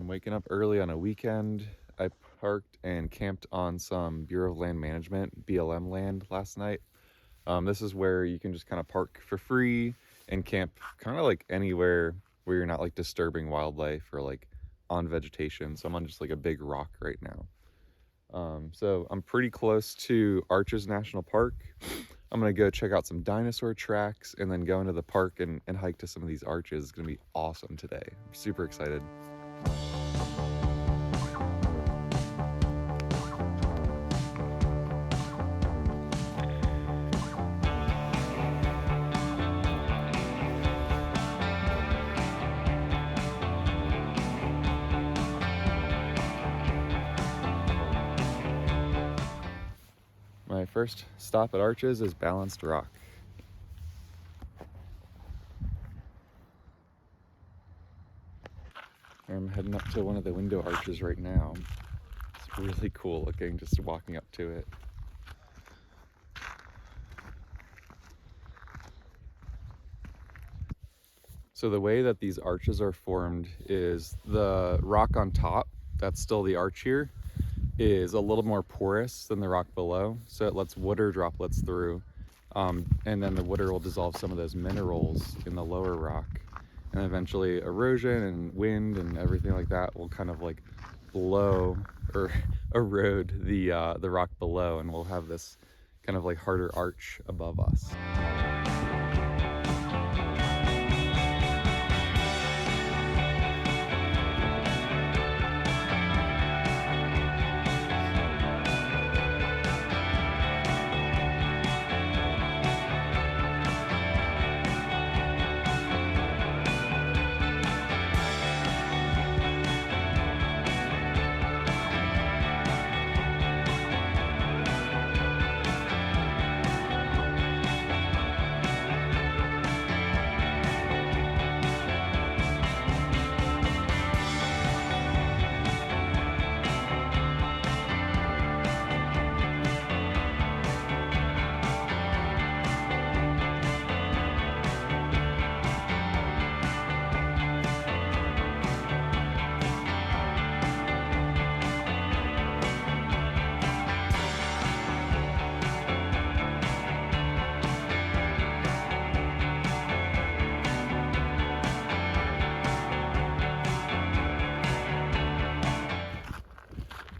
I'm waking up early on a weekend. I parked and camped on some Bureau of Land Management, BLM land last night. This is where you can just kind of park for free and camp kind of like anywhere where you're not like disturbing wildlife or like on vegetation. So I'm on just like a big rock right now. So I'm pretty close to Arches National Park. I'm gonna go check out some dinosaur tracks and then go into the park and hike to some of these arches. It's gonna be awesome today. I'm super excited. My first stop at Arches is Balanced Rock. I'm heading up to one of the window arches right now. It's really cool looking, just walking up to it. So the way that these arches are formed is the rock on top, that's still the arch here, is a little more porous than the rock below, so it lets water droplets through, and then the water will dissolve some of those minerals in the lower rock, and eventually erosion and wind and everything like that will kind of like blow or erode the rock below, and we'll have this kind of like harder arch above us.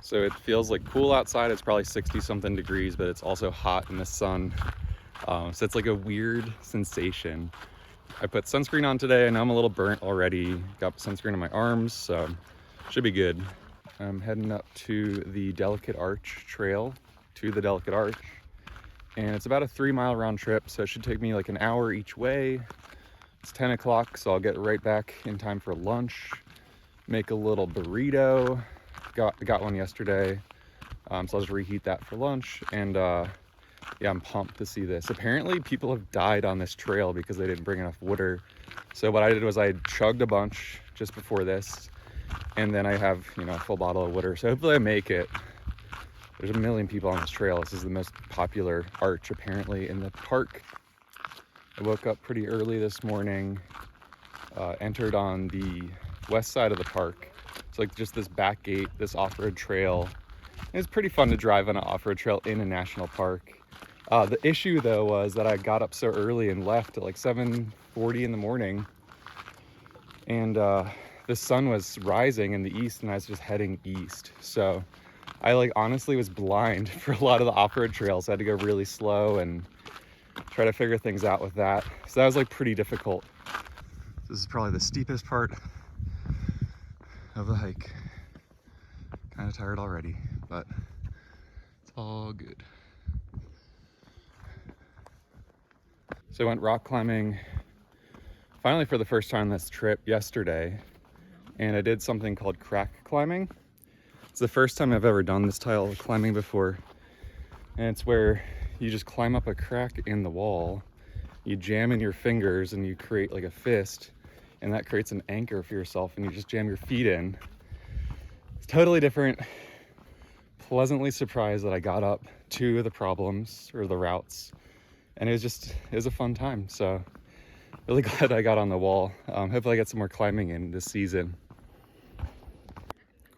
So it feels like cool outside. It's probably 60 something degrees, but it's also hot in the sun. So it's like a weird sensation. I put sunscreen on today. I know I'm a little burnt already. Got sunscreen on my arms, so should be good. I'm heading up to the Delicate Arch Trail, to the Delicate Arch. And it's about a 3-mile round trip, so it should take me like an hour each way. It's 10 o'clock, so I'll get right back in time for lunch. Make a little burrito. Got one yesterday, so I'll just reheat that for lunch. And yeah, I'm pumped to see this. Apparently people have died on this trail because they didn't bring enough water. So what I did was I chugged a bunch just before this, and then I have, you know, a full bottle of water. So hopefully I make it. There's a million people on this trail. This is the most popular arch apparently in the park. I woke up pretty early this morning, entered on the west side of the park. It's like just this back gate, this off-road trail. It's pretty fun to drive on an off-road trail in a national park. The issue though was that I got up so early and left at like 7:40 in the morning, and the sun was rising in the east and I was just heading east. So I like honestly was blind for a lot of the off-road trails. I had to go really slow and try to figure things out with that. So that was like pretty difficult. This is probably the steepest part of the hike. Kind of tired already, but it's all good. So I went rock climbing finally for the first time this trip yesterday, and I did something called crack climbing. It's the first time I've ever done this style of climbing before, and it's where you just climb up a crack in the wall, you jam in your fingers and you create like a fist, and that creates an anchor for yourself, and you just jam your feet in. It's totally different. Pleasantly surprised that I got up to the problems or the routes, and it was a fun time. So really glad I got on the wall. Hopefully I get some more climbing in this season.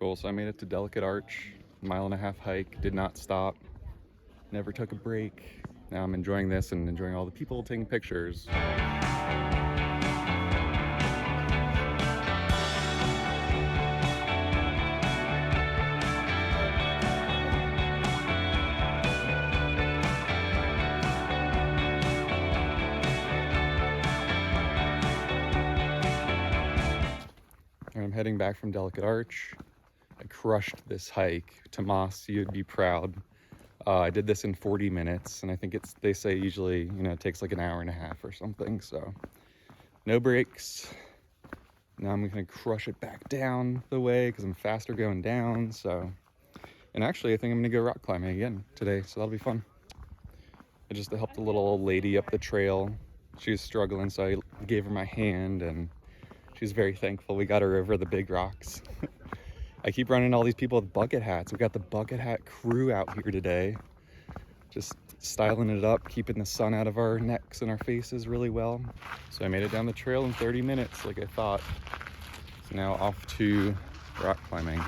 Cool, so I made it to Delicate Arch, 1.5 mile hike, did not stop, never took a break. Now I'm enjoying this and enjoying all the people taking pictures. I'm heading back from Delicate Arch. I crushed this hike. Tomas, you'd be proud. I did this in 40 minutes, and I think they say usually, it takes like an hour and a half or something, so no breaks. Now I'm gonna crush it back down the way because I'm faster going down, so. And actually, I think I'm gonna go rock climbing again today, so that'll be fun. I just helped a little old lady up the trail. She was struggling, so I gave her my hand, and she's very thankful we got her over the big rocks. I keep running all these people with bucket hats. We got the bucket hat crew out here today. Just styling it up, keeping the sun out of our necks and our faces really well. So I made it down the trail in 30 minutes like I thought. So now off to rock climbing.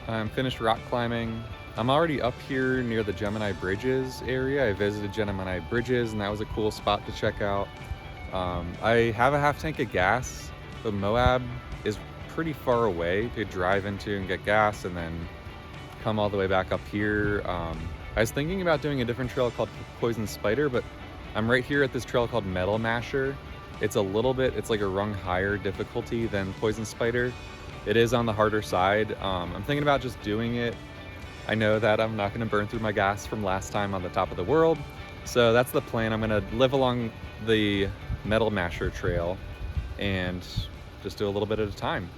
I'm finished rock climbing. I'm already up here near the Gemini Bridges area. I visited Gemini Bridges, and that was a cool spot to check out. I have a half tank of gas, but Moab is pretty far away to drive into and get gas and then come all the way back up here. I was thinking about doing a different trail called Poison Spider, but I'm right here at this trail called Metal Masher. It's like a rung higher difficulty than Poison Spider. It is on the harder side. I'm thinking about just doing it. I know that I'm not gonna burn through my gas from last time on the top of the world. So that's the plan. I'm gonna live along the Metal Masher trail and just do a little bit at a time.